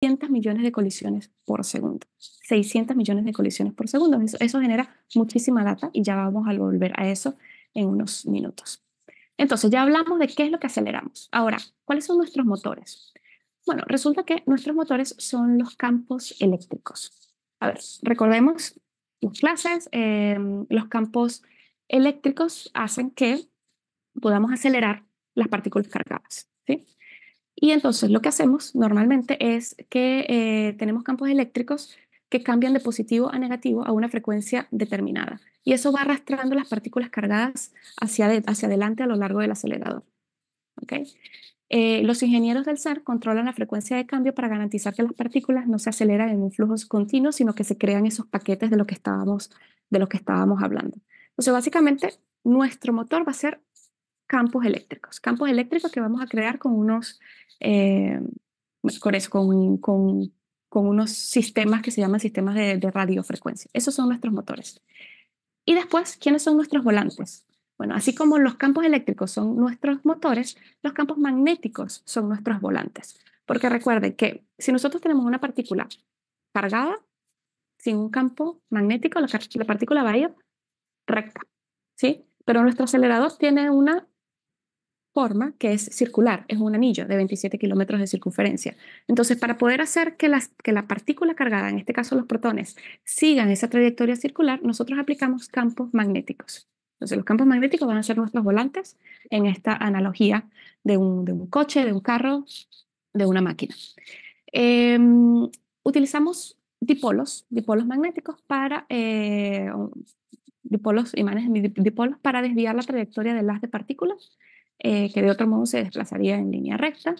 600 millones de colisiones por segundo. 600 millones de colisiones por segundo. Eso genera muchísima data y ya vamos a volver a eso en unos minutos. Entonces, ya hablamos de qué es lo que aceleramos. Ahora, ¿cuáles son nuestros motores? Bueno, resulta que nuestros motores son los campos eléctricos. A ver, recordemos las clases, los campos eléctricos hacen que podamos acelerar las partículas cargadas, ¿sí? Y entonces lo que hacemos normalmente es que tenemos campos eléctricos que cambian de positivo a negativo a una frecuencia determinada. Y eso va arrastrando las partículas cargadas hacia adelante a lo largo del acelerador. ¿Okay? Los ingenieros del SAR controlan la frecuencia de cambio para garantizar que las partículas no se aceleran en un flujo continuo, sino que se crean esos paquetes de lo que estábamos hablando. Entonces, básicamente, nuestro motor va a ser campos eléctricos que vamos a crear con unos, eh, con eso, con unos sistemas que se llaman sistemas de radiofrecuencia. Esos son nuestros motores. Y después, ¿quiénes son nuestros volantes? Bueno, así como los campos eléctricos son nuestros motores, los campos magnéticos son nuestros volantes. Porque recuerden que si nosotros tenemos una partícula cargada, sin un campo magnético, la partícula va a ir recta, ¿sí? Pero nuestro acelerador tiene una forma que es circular, es un anillo de 27 kilómetros de circunferencia. Entonces, para poder hacer que la partícula cargada, en este caso los protones, sigan esa trayectoria circular, nosotros aplicamos campos magnéticos. Entonces, los campos magnéticos van a ser nuestros volantes en esta analogía de un coche, de un carro, de una máquina. Eh, Utilizamos dipolos magnéticos imanes dipolos para desviar la trayectoria del haz de partículas, que de otro modo se desplazaría en línea recta.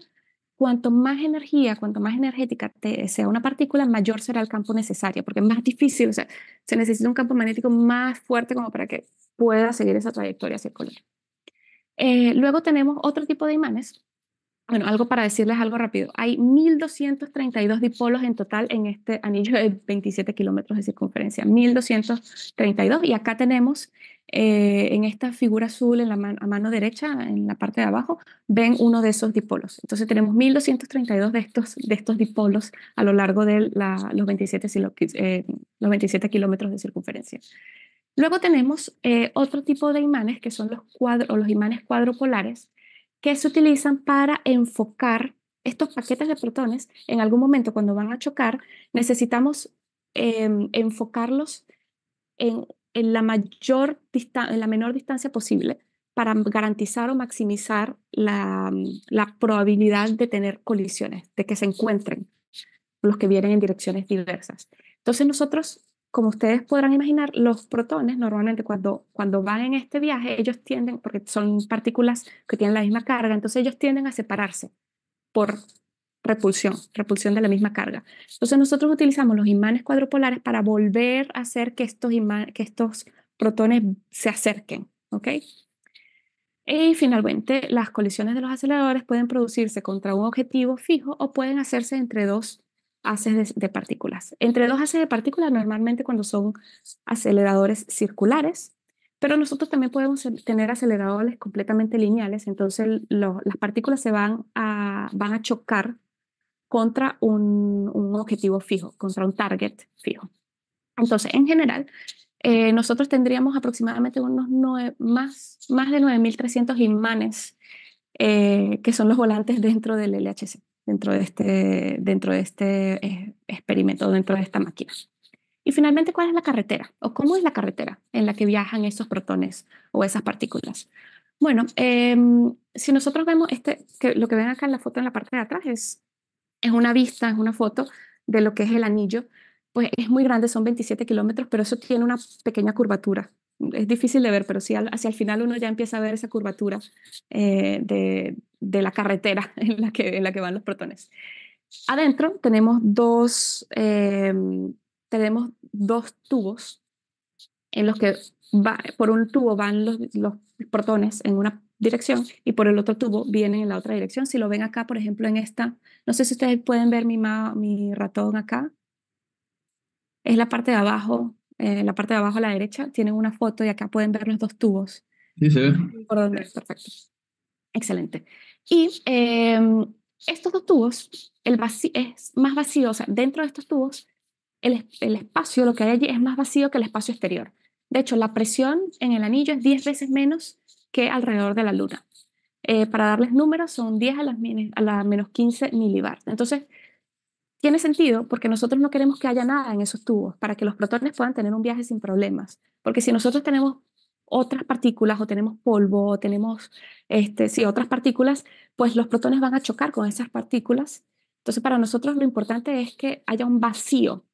Cuanto más energía, cuanto más energética sea una partícula, mayor será el campo necesario, porque es más difícil, o sea, se necesita un campo magnético más fuerte como para que pueda seguir esa trayectoria circular. Luego tenemos otro tipo de imanes. Bueno, algo para decirles algo rápido. Hay 1.232 dipolos en total en este anillo de 27 kilómetros de circunferencia. 1.232. Y acá tenemos en esta figura azul a mano derecha, en la parte de abajo, ven uno de esos dipolos. Entonces tenemos 1.232 de estos dipolos a lo largo de los 27 kilómetros de circunferencia. Luego tenemos otro tipo de imanes que son los imanes cuadrupolares que se utilizan para enfocar estos paquetes de protones. En algún momento cuando van a chocar necesitamos enfocarlos en, en la menor distancia posible para garantizar o maximizar la probabilidad de tener colisiones, de que se encuentren los que vienen en direcciones diversas. Entonces nosotros, como ustedes podrán imaginar, los protones normalmente cuando van en este viaje, ellos tienden, porque son partículas que tienen la misma carga, entonces ellos tienden a separarse por repulsión de la misma carga. Entonces nosotros utilizamos los imanes cuadrupolares para volver a hacer que estos protones se acerquen, ¿ok? Y finalmente, las colisiones de los aceleradores pueden producirse contra un objetivo fijo o pueden hacerse entre dos haces de partículas. Entre dos haces de partículas normalmente cuando son aceleradores circulares, pero nosotros también podemos tener aceleradores completamente lineales, entonces las partículas van a chocar contra un objetivo fijo, contra un target fijo. Entonces, en general, nosotros tendríamos aproximadamente más de 9.300 imanes que son los volantes dentro del LHC, dentro de este experimento, dentro de esta máquina. Y finalmente, ¿cuál es la carretera? ¿O cómo es la carretera en la que viajan esos protones o esas partículas? Bueno, si nosotros vemos lo que ven acá en la foto en la parte de atrás es una vista, es una foto de lo que es el anillo. Pues es muy grande, son 27 kilómetros, pero eso tiene una pequeña curvatura. Es difícil de ver, pero sí hacia el final uno ya empieza a ver esa curvatura de la carretera en la que van los protones. Adentro tenemos dos tubos en los que por un tubo van los protones en una dirección y por el otro tubo vienen en la otra dirección. Si lo ven acá, por ejemplo, en esta, no sé si ustedes pueden ver mi ratón acá, es la parte de abajo a la derecha, tienen una foto y acá pueden ver los dos tubos. Sí, se ve. Por donde, perfecto. Excelente. Y estos dos tubos es más vacío, o sea, dentro de estos tubos, el espacio, lo que hay allí es más vacío que el espacio exterior. De hecho, la presión en el anillo es 10 veces menos que alrededor de la Luna. Para darles números, son 10 a la menos 15 milibar. Entonces, tiene sentido porque nosotros no queremos que haya nada en esos tubos para que los protones puedan tener un viaje sin problemas. Porque si nosotros tenemos otras partículas o tenemos polvo o tenemos sí, otras partículas, pues los protones van a chocar con esas partículas. Entonces, para nosotros lo importante es que haya un vacío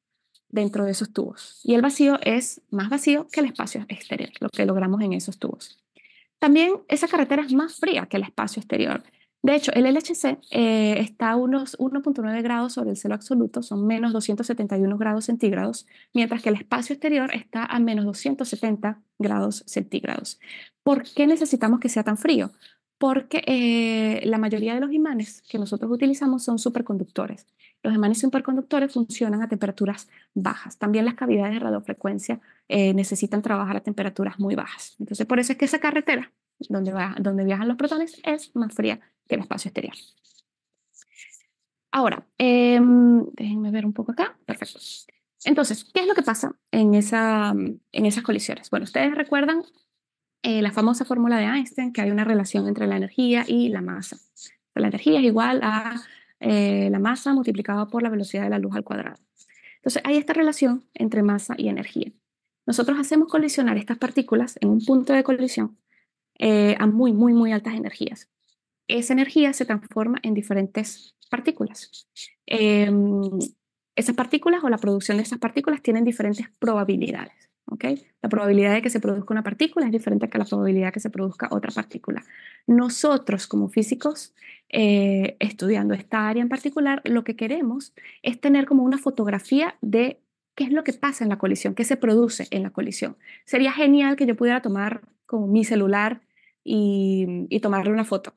dentro de esos tubos. Y el vacío es más vacío que el espacio exterior, lo que logramos en esos tubos. También esa carretera es más fría que el espacio exterior. De hecho, el LHC está a unos 1,9 grados sobre el cero absoluto, son menos 271 grados centígrados, mientras que el espacio exterior está a menos 270 grados centígrados. ¿Por qué necesitamos que sea tan frío? Porque la mayoría de los imanes que nosotros utilizamos son superconductores. Los imanes superconductores funcionan a temperaturas bajas. También las cavidades de radiofrecuencia necesitan trabajar a temperaturas muy bajas. Entonces, por eso es que esa carretera donde viajan los protones es más fría que el espacio exterior. Ahora, déjenme ver un poco acá. Perfecto. Entonces, ¿qué es lo que pasa en esas colisiones? Bueno, ustedes recuerdan la famosa fórmula de Einstein, que hay una relación entre la energía y la masa. La energía es igual a la masa multiplicada por la velocidad de la luz al cuadrado. Entonces, hay esta relación entre masa y energía. Nosotros hacemos colisionar estas partículas en un punto de colisión a muy, muy, muy altas energías. Esa energía se transforma en diferentes partículas. Eh, Esas partículas o la producción de esas partículas tienen diferentes probabilidades. ¿Okay? La probabilidad de que se produzca una partícula es diferente que la probabilidad de que se produzca otra partícula. Nosotros, como físicos, estudiando esta área en particular, lo que queremos es tener como una fotografía de qué es lo que pasa en la colisión, qué se produce en la colisión. Sería genial que yo pudiera tomar como mi celular y tomarle una foto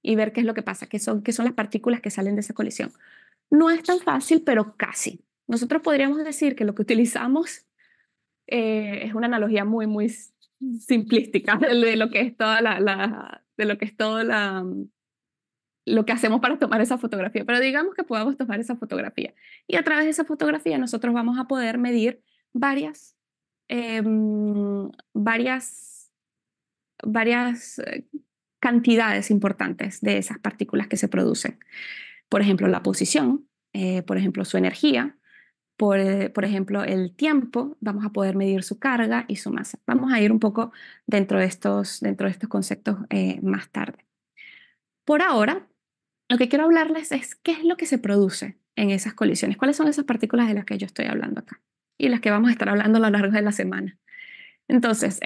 y ver qué es lo que pasa, qué son las partículas que salen de esa colisión. No es tan fácil, pero casi. Nosotros podríamos decir que lo que utilizamos es una analogía muy, muy simplística de lo que es toda de lo que es todo lo que hacemos para tomar esa fotografía, pero digamos que podamos tomar esa fotografía. Y a través de esa fotografía nosotros vamos a poder medir varias, varias, varias cantidades importantes de esas partículas que se producen. Por ejemplo, la posición, por ejemplo, su energía, por ejemplo, el tiempo, vamos a poder medir su carga y su masa. Vamos a ir un poco dentro de estos conceptos más tarde. Por ahora, lo que quiero hablarles es qué es lo que se produce en esas colisiones, cuáles son esas partículas de las que yo estoy hablando acá y las que vamos a estar hablando a lo largo de la semana. Entonces,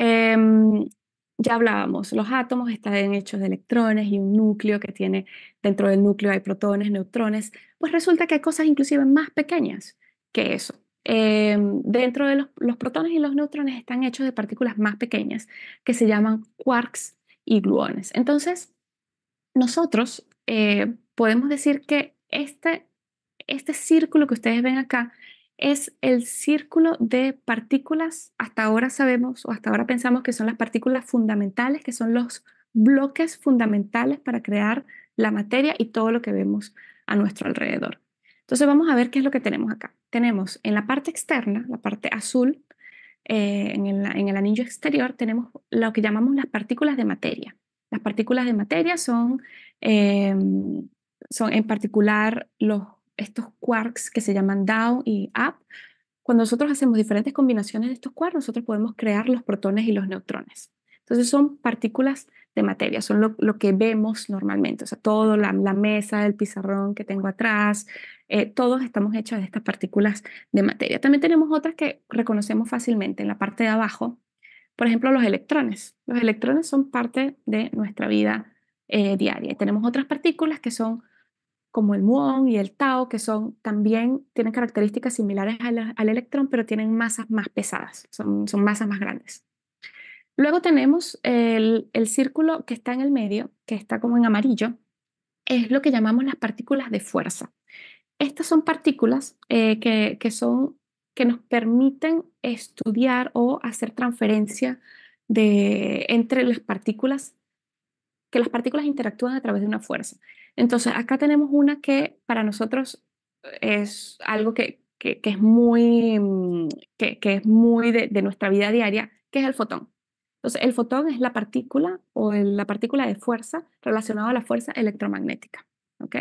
ya hablábamos, los átomos están hechos de electrones y un núcleo que tiene, dentro del núcleo hay protones, neutrones, pues resulta que hay cosas inclusive más pequeñas que eso. Dentro de los protones y los neutrones están hechos de partículas más pequeñas que se llaman quarks y gluones. Entonces, nosotros podemos decir que este círculo que ustedes ven acá es el círculo de partículas, hasta ahora sabemos o hasta ahora pensamos que son las partículas fundamentales, que son los bloques fundamentales para crear la materia y todo lo que vemos a nuestro alrededor. Entonces vamos a ver qué es lo que tenemos acá. Tenemos en la parte externa, la parte azul, en el anillo exterior, tenemos lo que llamamos las partículas de materia. Las partículas de materia eh, son en particular estos quarks que se llaman down y up. Cuando nosotros hacemos diferentes combinaciones de estos quarks, nosotros podemos crear los protones y los neutrones. Entonces son partículas de materia, son lo que vemos normalmente. O sea, todo, la mesa, el pizarrón que tengo atrás, todos estamos hechos de estas partículas de materia. También tenemos otras que reconocemos fácilmente en la parte de abajo. Por ejemplo, los electrones. Los electrones son parte de nuestra vida diaria. Y tenemos otras partículas que son como el muón y el tau, que también tienen características similares al electrón, pero tienen masas más pesadas, son masas más grandes. Luego tenemos el círculo que está en el medio, que está como en amarillo, es lo que llamamos las partículas de fuerza. Estas son partículas que nos permiten estudiar o hacer transferencia entre las partículas, que las partículas interactúan a través de una fuerza. Entonces, acá tenemos una que para nosotros es algo que es muy, que es muy de nuestra vida diaria, que es el fotón. Entonces, el fotón es la partícula la partícula de fuerza relacionada a la fuerza electromagnética. ¿Ok?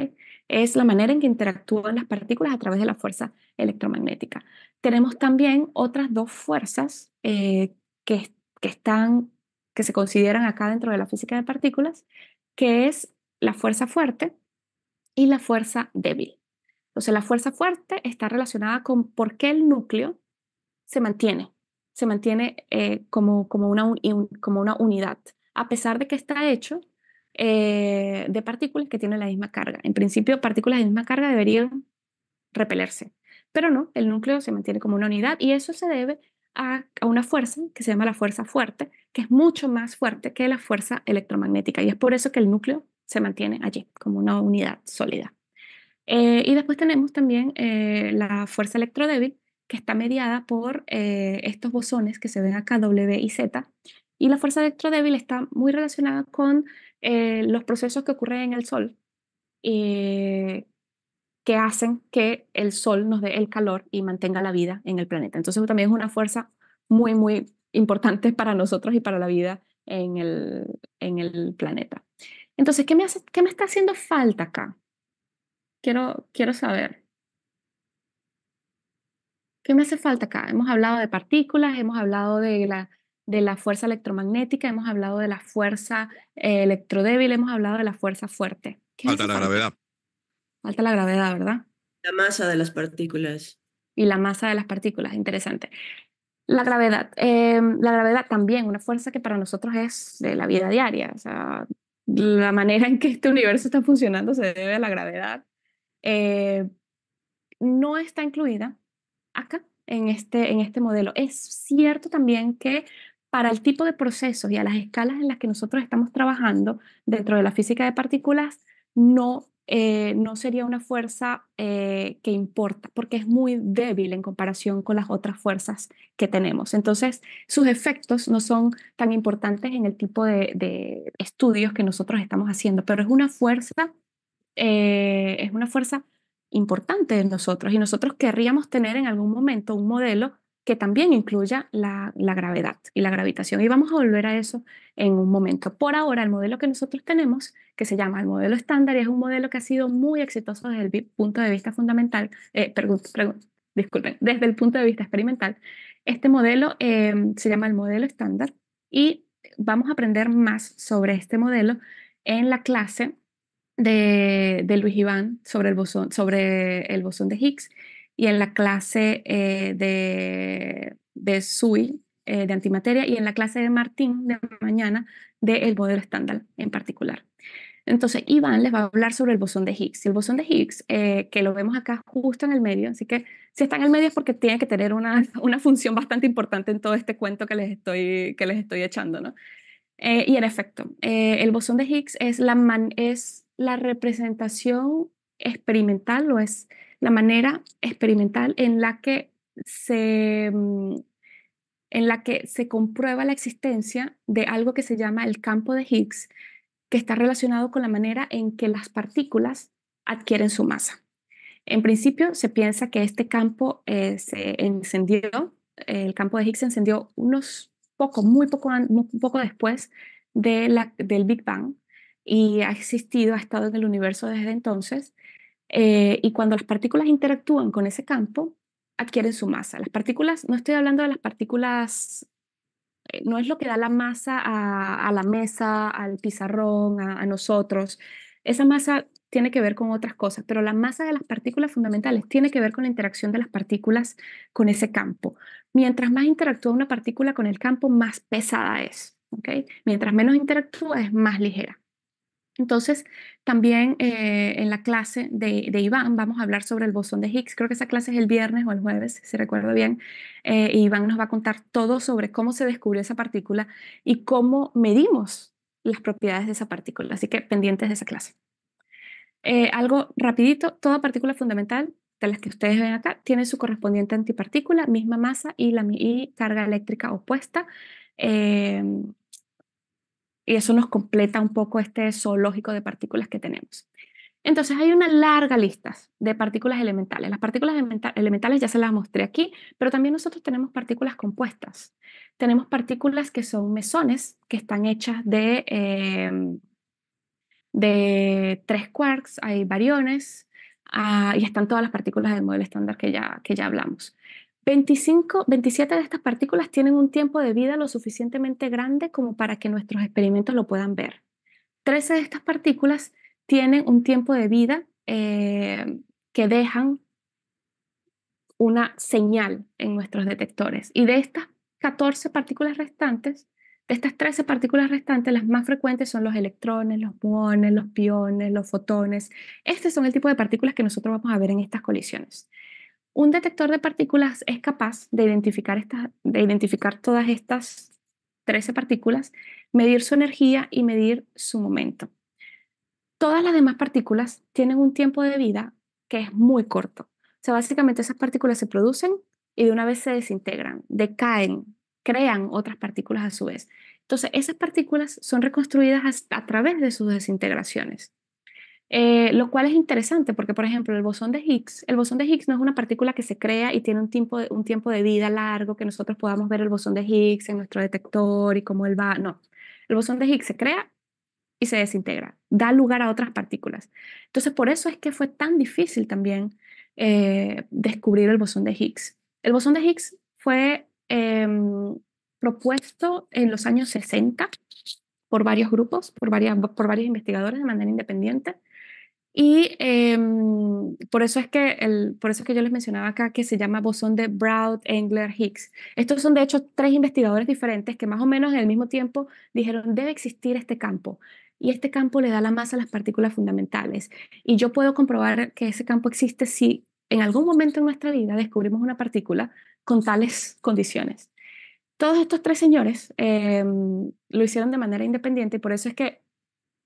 Es la manera en que interactúan las partículas a través de la fuerza electromagnética. Tenemos también otras dos fuerzas que, que están, que se consideran acá dentro de la física de partículas, que es la fuerza fuerte y la fuerza débil. Entonces, la fuerza fuerte está relacionada con por qué el núcleo se mantiene, como una unidad, a pesar de que está hecho de partículas que tienen la misma carga. En principio, partículas de misma carga deberían repelerse, pero no, el núcleo se mantiene como una unidad y eso se debe a una fuerza que se llama la fuerza fuerte, que es mucho más fuerte que la fuerza electromagnética y es por eso que el núcleo se mantiene allí como una unidad sólida. Y después tenemos también la fuerza electrodébil, que está mediada por estos bosones que se ven acá, W y Z. Y la fuerza electrodébil está muy relacionada con los procesos que ocurren en el Sol, eh, que hacen que el Sol nos dé el calor y mantenga la vida en el planeta. Entonces también es una fuerza muy, muy importante para nosotros y para la vida en el planeta. Entonces, qué me está haciendo falta acá? Quiero saber. ¿Qué me hace falta acá? Hemos hablado de partículas, hemos hablado de la fuerza electromagnética, hemos hablado de la fuerza electrodébil, hemos hablado de la fuerza fuerte. ¿Qué me Falta hace la falta? gravedad. Falta la gravedad, ¿verdad? La masa de las partículas. Y la masa de las partículas, interesante. La gravedad también, una fuerza que para nosotros es de la vida diaria. O sea, la manera en que este universo está funcionando se debe a la gravedad. Eh, no está incluida acá en este modelo. Es cierto también que para el tipo de procesos y a las escalas en las que nosotros estamos trabajando dentro de la física de partículas, no sería una fuerza que importa, porque es muy débil en comparación con las otras fuerzas que tenemos. Entonces, sus efectos no son tan importantes en el tipo de estudios que nosotros estamos haciendo, pero es una fuerza importante en nosotros y nosotros querríamos tener en algún momento un modelo que también incluya la gravedad y la gravitación. Y vamos a volver a eso en un momento. Por ahora, el modelo que nosotros tenemos, que se llama el modelo estándar, y es un modelo que ha sido muy exitoso desde el punto de vista fundamental, disculpen, desde el punto de vista experimental. Este modelo se llama el modelo estándar y vamos a aprender más sobre este modelo en la clase de Luis Iván sobre el bosón de Higgs y en la clase de SUI de antimateria y en la clase de Martín de mañana del modelo estándar en particular. Entonces, Iván les va a hablar sobre el bosón de Higgs. El bosón de Higgs, que lo vemos acá justo en el medio, así que si está en el medio es porque tiene que tener una función bastante importante en todo este cuento que les estoy echando, ¿no? Y en efecto, el bosón de Higgs es la representación experimental o es la manera experimental en la que se comprueba la existencia de algo que se llama el campo de Higgs, que está relacionado con la manera en que las partículas adquieren su masa. En principio, se piensa que este campo se encendió, el campo de Higgs se encendió muy poco después del Big Bang y ha existido, ha estado en el universo desde entonces. Y cuando las partículas interactúan con ese campo, adquieren su masa. Las partículas, no estoy hablando de las partículas, no es lo que da la masa a la mesa, al pizarrón, a nosotros. Esa masa tiene que ver con otras cosas, pero la masa de las partículas fundamentales tiene que ver con la interacción de las partículas con ese campo. Mientras más interactúa una partícula con el campo, más pesada es. ¿Ok? Mientras menos interactúa, es más ligera. Entonces, también en la clase de Iván vamos a hablar sobre el bosón de Higgs. Creo que esa clase es el viernes o el jueves, si recuerdo bien. Y Iván nos va a contar todo sobre cómo se descubrió esa partícula y cómo medimos las propiedades de esa partícula. Así que pendientes de esa clase. Algo rapidito, toda partícula fundamental de las que ustedes ven acá tiene su correspondiente antipartícula, misma masa y carga eléctrica opuesta. Eh, y eso nos completa un poco este zoológico de partículas que tenemos. Entonces hay una larga lista de partículas elementales. Las partículas elementales ya se las mostré aquí, pero también nosotros tenemos partículas compuestas. Tenemos partículas que son mesones, que están hechas de 3 quarks, hay bariones, y están todas las partículas del modelo estándar que ya hablamos. 27 de estas partículas tienen un tiempo de vida lo suficientemente grande como para que nuestros experimentos lo puedan ver. 13 de estas partículas tienen un tiempo de vida que dejan una señal en nuestros detectores. Y de estas 14 partículas restantes, de estas 13 partículas restantes, las más frecuentes son los electrones, los muones, los piones, los fotones. Este son el tipo de partículas que nosotros vamos a ver en estas colisiones. Un detector de partículas es capaz de identificar todas estas 13 partículas, medir su energía y medir su momento. Todas las demás partículas tienen un tiempo de vida que es muy corto. O sea, básicamente esas partículas se producen y de una vez se desintegran, decaen, crean otras partículas a su vez. Entonces, esas partículas son reconstruidas a través de sus desintegraciones. Lo cual es interesante porque, por ejemplo, el bosón de Higgs no es una partícula que se crea y tiene un tiempo de vida largo que nosotros podamos ver el bosón de Higgs en nuestro detector y cómo él va. No, el bosón de Higgs se crea y se desintegra, da lugar a otras partículas. Entonces, por eso es que fue tan difícil también descubrir el bosón de Higgs. El bosón de Higgs fue propuesto en los años 60 por varios grupos, por varios investigadores de manera independiente. Y por eso es que yo les mencionaba acá que se llama bosón de Broad, Engler, Higgs. Estos son de hecho 3 investigadores diferentes que más o menos en el mismo tiempo dijeron debe existir este campo. Y este campo le da la masa a las partículas fundamentales. Y yo puedo comprobar que ese campo existe si en algún momento en nuestra vida descubrimos una partícula con tales condiciones. Todos estos 3 señores lo hicieron de manera independiente y por eso es que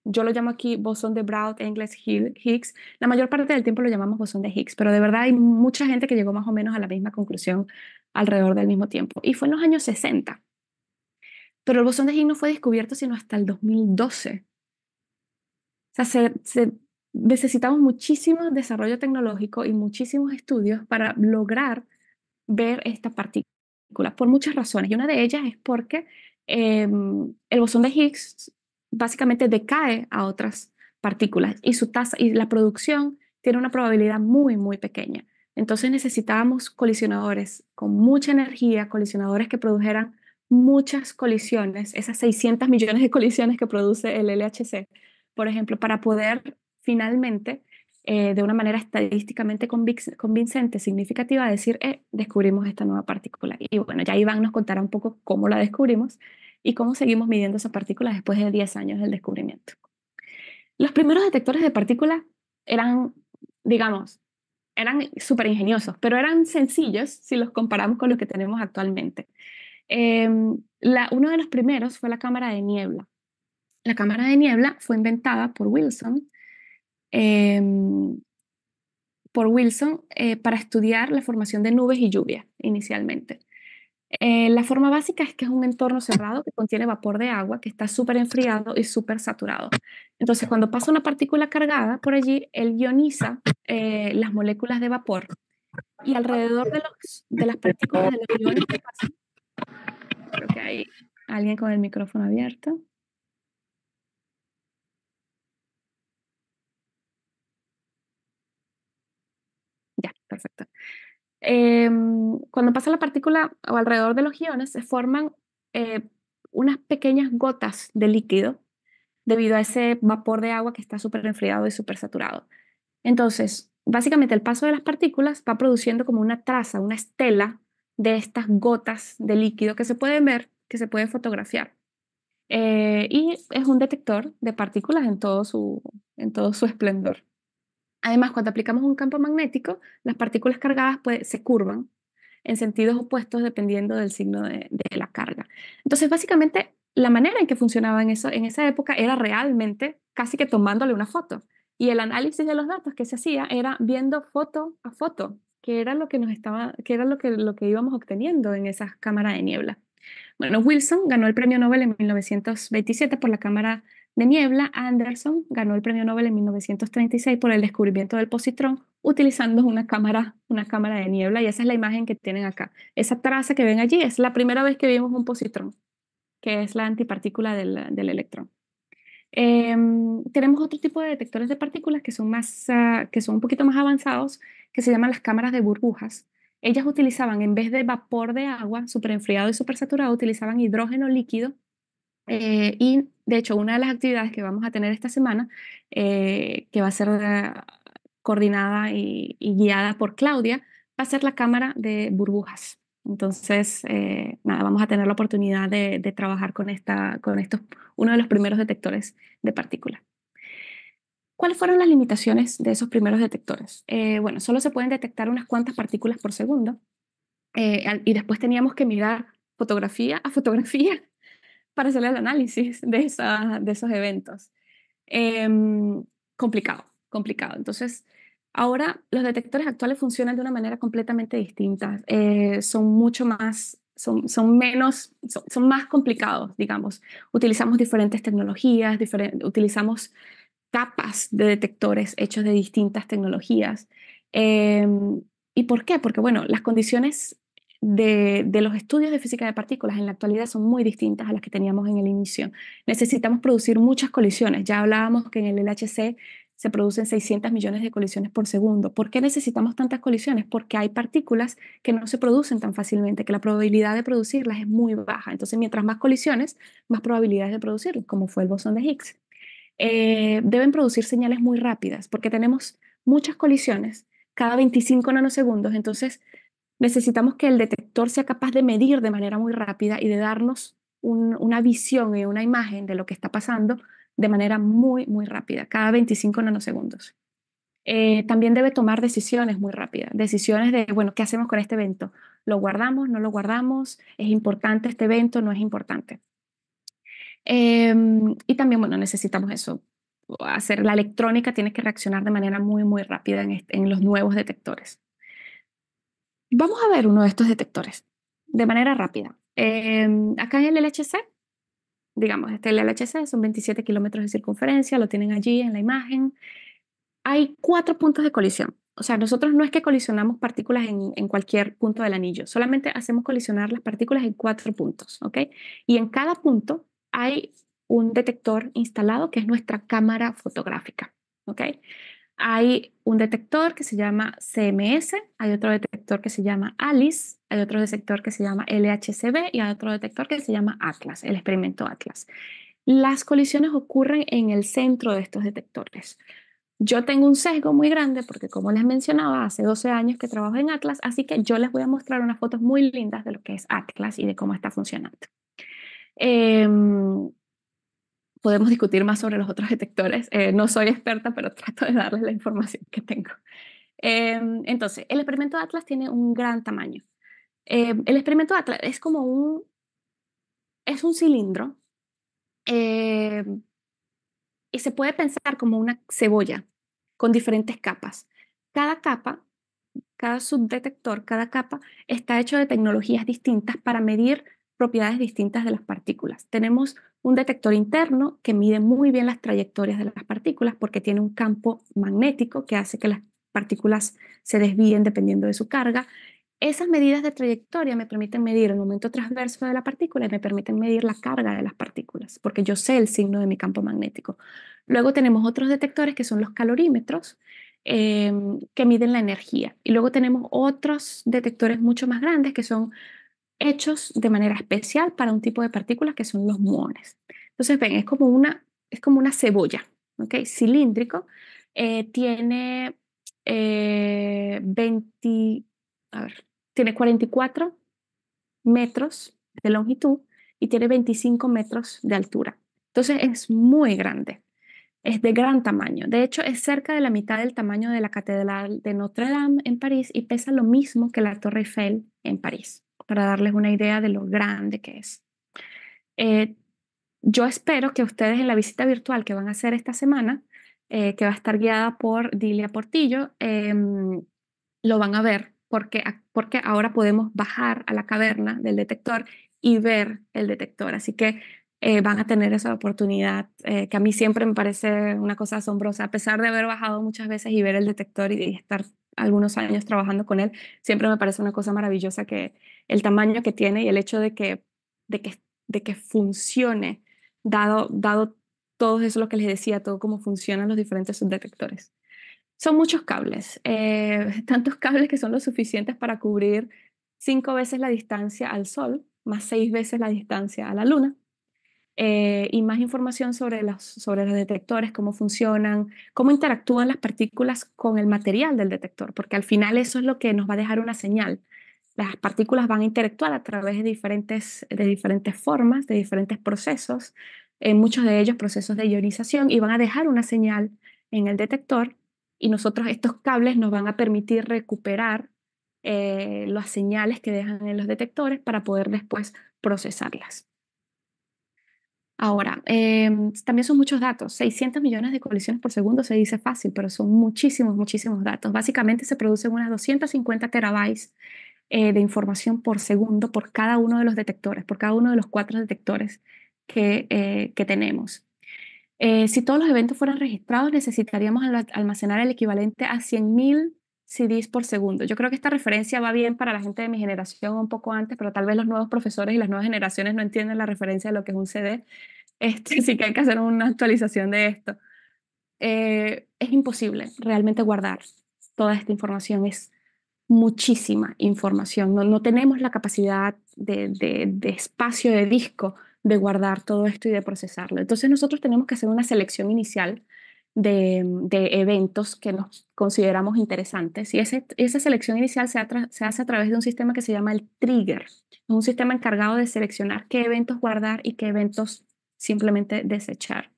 yo lo llamo aquí bosón de Broad, Engels, Higgs. La mayor parte del tiempo lo llamamos bosón de Higgs, pero de verdad hay mucha gente que llegó más o menos a la misma conclusión alrededor del mismo tiempo. Y fue en los años 60. Pero el bosón de Higgs no fue descubierto sino hasta el 2012. O sea, necesitamos muchísimo desarrollo tecnológico y muchísimos estudios para lograr ver esta partícula por muchas razones. Y una de ellas es porque el bosón de Higgs básicamente decae a otras partículas y su tasa y la producción tiene una probabilidad muy, muy pequeña. Entonces necesitábamos colisionadores con mucha energía, colisionadores que produjeran muchas colisiones, esas 600 millones de colisiones que produce el LHC, por ejemplo, para poder finalmente de una manera estadísticamente convincente, significativa, decir, descubrimos esta nueva partícula. Y bueno, ya Iván nos contará un poco cómo la descubrimos y cómo seguimos midiendo esa partícula después de 10 años del descubrimiento. Los primeros detectores de partículas eran, digamos, eran súper ingeniosos, pero eran sencillos si los comparamos con los que tenemos actualmente. Uno de los primeros fue la cámara de niebla. La cámara de niebla fue inventada em, por Wilson para estudiar la formación de nubes y lluvia inicialmente. La forma básica es que es un entorno cerrado que contiene vapor de agua que está súper enfriado y súper saturado. Entonces, cuando pasa una partícula cargada por allí, él ioniza las moléculas de vapor y alrededor de las partículas de los iones que pasan, creo que hay alguien con el micrófono abierto. Ya, perfecto. Cuando pasa la partícula o alrededor de los iones se forman eh, unas pequeñas gotas de líquido debido a ese vapor de agua que está súper enfriado y súper saturado. Entonces, básicamente el paso de las partículas va produciendo como una traza, una estela de estas gotas de líquido que se pueden ver, que se pueden fotografiar. Y es un detector de partículas en todo su esplendor. Además, cuando aplicamos un campo magnético, las partículas cargadas se curvan en sentidos opuestos dependiendo del signo de la carga. Entonces, básicamente, la manera en que funcionaba en esa época era realmente casi que tomándole una foto. Y el análisis de los datos que se hacía era viendo foto a foto, que era lo que íbamos obteniendo en esas cámaras de niebla. Bueno, Wilson ganó el premio Nobel en 1927 por la cámara de niebla, Anderson ganó el premio Nobel en 1936 por el descubrimiento del positrón utilizando una cámara de niebla, y esa es la imagen que tienen acá. Esa traza que ven allí es la primera vez que vimos un positrón, que es la antipartícula del electrón. Tenemos otro tipo de detectores de partículas que son que son un poquito más avanzados, que se llaman las cámaras de burbujas. Ellas utilizaban, en vez de vapor de agua, superenfriado y supersaturado, utilizaban hidrógeno líquido. Y de hecho, una de las actividades que vamos a tener esta semana, que va a ser coordinada y guiada por Claudia, va a ser la cámara de burbujas. Entonces, nada, vamos a tener la oportunidad de trabajar con estos, uno de los primeros detectores de partículas. ¿Cuáles fueron las limitaciones de esos primeros detectores? Bueno, solo se pueden detectar unas cuantas partículas por segundo, y después teníamos que mirar fotografía a fotografía para hacer el análisis de esos eventos. Em, complicado, complicado. Entonces, ahora los detectores actuales funcionan de una manera completamente distinta. Son mucho más, son menos, son más complicados, digamos. Utilizamos diferentes tecnologías, utilizamos capas de detectores hechos de distintas tecnologías. ¿Y por qué? Porque, bueno, las condiciones de los estudios de física de partículas en la actualidad son muy distintas a las que teníamos en el inicio. Necesitamos producir muchas colisiones. Ya hablábamos que en el LHC se producen 600 millones de colisiones por segundo. ¿Por qué necesitamos tantas colisiones? Porque hay partículas que no se producen tan fácilmente, que la probabilidad de producirlas es muy baja. Entonces, mientras más colisiones, más probabilidades de producirlas, como fue el bosón de Higgs. Deben producir señales muy rápidas porque tenemos muchas colisiones cada 25 nanosegundos. Entonces, necesitamos que el detector sea capaz de medir de manera muy rápida y de darnos una visión y una imagen de lo que está pasando de manera muy, muy rápida, cada 25 nanosegundos. También debe tomar decisiones muy rápidas, decisiones de, bueno, ¿qué hacemos con este evento? ¿Lo guardamos? ¿No lo guardamos? ¿Es importante este evento? ¿No es importante? Y también, bueno, necesitamos eso. Hacer la electrónica tiene que reaccionar de manera muy, muy rápida en los nuevos detectores. Vamos a ver uno de estos detectores de manera rápida. Acá en el LHC, digamos, el LHC son 27 kilómetros de circunferencia, lo tienen allí en la imagen. Hay 4 puntos de colisión. O sea, nosotros no es que colisionamos partículas en cualquier punto del anillo, solamente hacemos colisionar las partículas en 4 puntos, ¿ok? Y en cada punto hay un detector instalado que es nuestra cámara fotográfica, ¿ok? Hay un detector que se llama CMS, hay otro detector que se llama ALICE, hay otro detector que se llama LHCb y hay otro detector que se llama Atlas, el experimento Atlas. Las colisiones ocurren en el centro de estos detectores. Yo tengo un sesgo muy grande porque, como les mencionaba, hace 12 años que trabajo en Atlas, así que yo les voy a mostrar unas fotos muy lindas de lo que es Atlas y de cómo está funcionando. Em, Podemos discutir más sobre los otros detectores. No soy experta, pero trato de darles la información que tengo. Entonces, el experimento Atlas tiene un gran tamaño. El experimento Atlas es como es un cilindro, eh, y se puede pensar como una cebolla con diferentes capas. Cada capa, cada subdetector, cada capa está hecho de tecnologías distintas para medir propiedades distintas de las partículas. Tenemos un detector interno que mide muy bien las trayectorias de las partículas porque tiene un campo magnético que hace que las partículas se desvíen dependiendo de su carga. Esas medidas de trayectoria me permiten medir el momento transverso de la partícula y me permiten medir la carga de las partículas, porque yo sé el signo de mi campo magnético. Luego tenemos otros detectores que son los calorímetros, que miden la energía. Y luego tenemos otros detectores mucho más grandes que son hechos de manera especial para un tipo de partículas que son los muones. Entonces, ven, es como una cebolla, ¿ok? Cilíndrico. Tiene 20, a ver, tiene 44 metros de longitud y tiene 25 metros de altura. Entonces, es muy grande. Es de gran tamaño. De hecho, es cerca de la mitad del tamaño de la Catedral de Notre Dame en París y pesa lo mismo que la Torre Eiffel en París, para darles una idea de lo grande que es. Eh, yo espero que ustedes en la visita virtual que van a hacer esta semana, que va a estar guiada por Dilia Portillo, lo van a ver porque ahora podemos bajar a la caverna del detector y ver el detector. Así que van a tener esa oportunidad, que a mí siempre me parece una cosa asombrosa, a pesar de haber bajado muchas veces y ver el detector y estar algunos años trabajando con él, siempre me parece una cosa maravillosa que el tamaño que tiene y el hecho de que funcione, dado todo eso lo que les decía, todo cómo funcionan los diferentes subdetectores. Son muchos cables, tantos cables que son lo suficientes para cubrir 5 veces la distancia al Sol, más 6 veces la distancia a la Luna, y más información sobre los detectores, cómo funcionan, cómo interactúan las partículas con el material del detector, porque al final eso es lo que nos va a dejar una señal. Las partículas van a interactuar a través de diferentes formas, de diferentes procesos, en muchos de ellos procesos de ionización, y van a dejar una señal en el detector, y nosotros estos cables nos van a permitir recuperar las señales que dejan en los detectores para poder después procesarlas. Ahora, también son muchos datos, 600 millones de colisiones por segundo se dice fácil, pero son muchísimos, muchísimos datos. Básicamente se producen unas 250 terabytes de información por segundo por cada uno de los detectores, por cada uno de los 4 detectores que tenemos. Si todos los eventos fueran registrados, necesitaríamos almacenar el equivalente a 100.000 CDs por segundo. Yo creo que esta referencia va bien para la gente de mi generación un poco antes, pero tal vez los nuevos profesores y las nuevas generaciones no entienden la referencia de lo que es un CD. Sí que hay que hacer una actualización de esto. Es imposible realmente guardar toda esta información. Es muchísima información. No tenemos la capacidad de espacio de disco de guardar todo esto y de procesarlo. Entonces nosotros tenemos que hacer una selección inicial de eventos que nos consideramos interesantes y esa selección inicial se hace a través de un sistema que se llama el trigger. Es un sistema encargado de seleccionar qué eventos guardar y qué eventos simplemente desechar.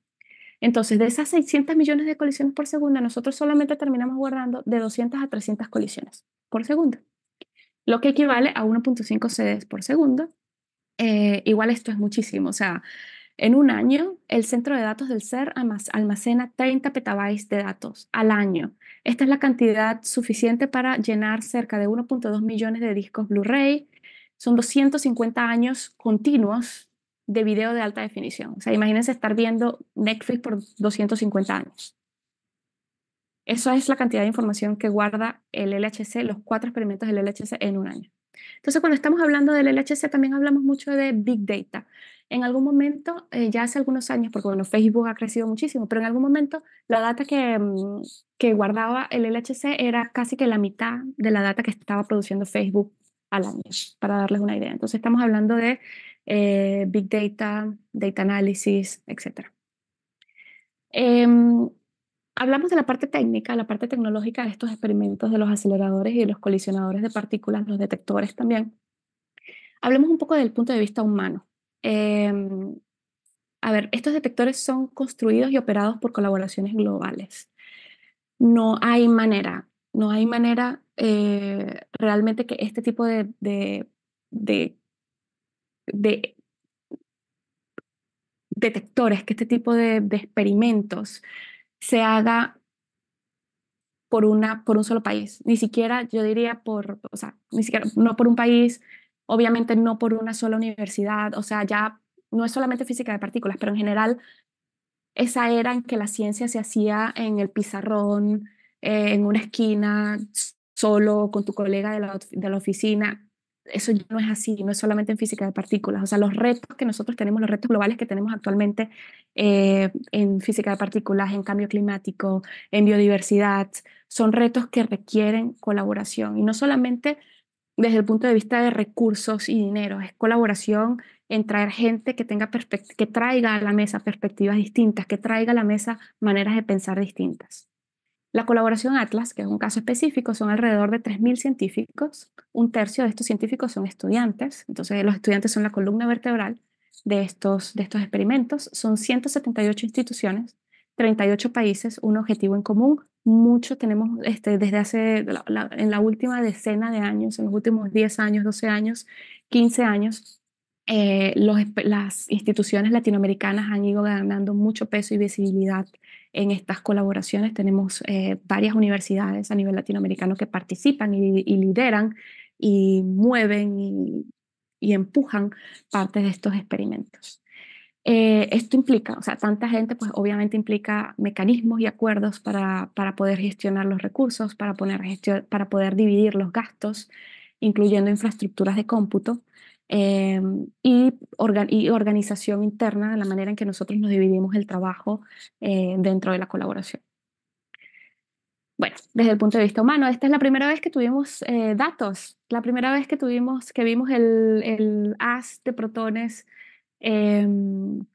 Entonces, de esas 600 millones de colisiones por segundo, nosotros solamente terminamos guardando de 200 a 300 colisiones por segundo, lo que equivale a 1.5 CDs por segundo. Igual esto es muchísimo, o sea, en un año el centro de datos del CER almacena 30 petabytes de datos al año. Esta es la cantidad suficiente para llenar cerca de 1.2 millones de discos Blu-ray. Son 250 años continuos de video de alta definición. O sea, imagínense estar viendo Netflix por 250 años. Eso es la cantidad de información que guarda el LHC, los 4 experimentos del LHC en un año. Entonces, cuando estamos hablando del LHC, también hablamos mucho de Big Data. En algún momento, ya hace algunos años, porque bueno, Facebook ha crecido muchísimo, pero en algún momento la data que guardaba el LHC era casi que la mitad de la data que estaba produciendo Facebook al año, para darles una idea. Entonces, estamos hablando de Big Data, Data Analysis, etc. Hablamos de la parte técnica, la parte tecnológica de estos experimentos de los aceleradores y de los colisionadores de partículas, los detectores también. Hablemos un poco del punto de vista humano. A ver, estos detectores son construidos y operados por colaboraciones globales. No hay manera realmente que este tipo de, de detectores, que este tipo de experimentos se haga por un solo país, ni siquiera yo diría o sea, ni siquiera, no por un país, obviamente no por una sola universidad, o sea, ya no es solamente física de partículas, pero en general esa era en que la ciencia se hacía en el pizarrón, en una esquina, solo con tu colega de la oficina. Eso ya no es así, no es solamente en física de partículas. O sea, los retos que nosotros tenemos, los retos globales que tenemos actualmente en física de partículas, en cambio climático, en biodiversidad, son retos que requieren colaboración. Y no solamente desde el punto de vista de recursos y dinero, es colaboración en traer gente que traiga a la mesa perspectivas distintas, que traiga a la mesa maneras de pensar distintas. La colaboración Atlas, que es un caso específico, son alrededor de 3.000 científicos. Un tercio de estos científicos son estudiantes. Entonces, los estudiantes son la columna vertebral de estos experimentos. Son 178 instituciones, 38 países, un objetivo en común. Mucho tenemos desde en la última decena de años, en los últimos 10 años, 12 años, 15 años, las instituciones latinoamericanas han ido ganando mucho peso y visibilidad en estas colaboraciones. Tenemos varias universidades a nivel latinoamericano que participan y lideran y mueven y empujan parte de estos experimentos. Esto implica, o sea, tanta gente, pues obviamente implica mecanismos y acuerdos para poder gestionar los recursos, para poder dividir los gastos, incluyendo infraestructuras de cómputo eh, y organización interna de la manera en que nosotros nos dividimos el trabajo dentro de la colaboración. Bueno, desde el punto de vista humano, esta es la primera vez que tuvimos datos, la primera vez que vimos el haz de protones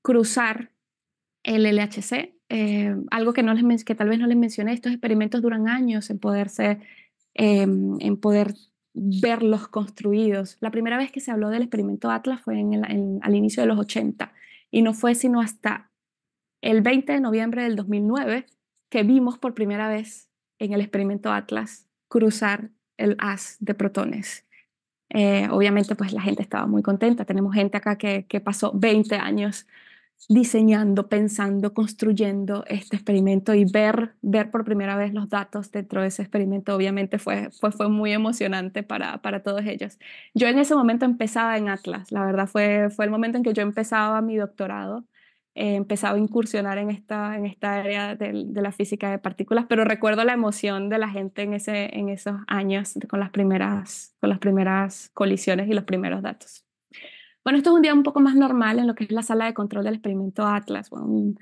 cruzar el LHC. Algo que, que tal vez no les mencioné, estos experimentos duran años en poder verlos construidos. La primera vez que se habló del experimento Atlas fue al inicio de los 80 y no fue sino hasta el 20 de noviembre del 2009 que vimos por primera vez en el experimento Atlas cruzar el haz de protones. Obviamente, pues la gente estaba muy contenta. Tenemos gente acá que pasó 20 años diseñando, pensando, construyendo este experimento y ver por primera vez los datos dentro de ese experimento, obviamente fue muy emocionante para todos ellos. Yo en ese momento empezaba en Atlas, la verdad fue el momento en que yo empezaba mi doctorado. Empezaba a incursionar en esta área de la física de partículas, pero recuerdo la emoción de la gente en esos años con las primeras colisiones y los primeros datos. Bueno, esto es un día un poco más normal en lo que es la sala de control del experimento Atlas. Bueno,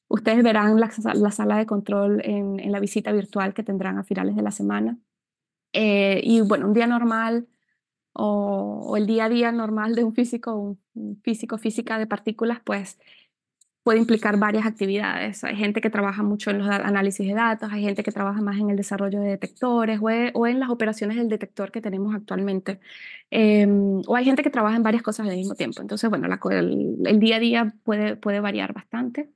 ustedes verán la sala de control en la visita virtual que tendrán a finales de la semana. Y bueno, un día normal o el día a día normal de un físico, física de partículas, pues puede implicar varias actividades. Hay gente que trabaja mucho en los análisis de datos, hay gente que trabaja más en el desarrollo de detectores o en las operaciones del detector que tenemos actualmente. O hay gente que trabaja en varias cosas al mismo tiempo. Entonces, bueno, el día a día puede variar bastante.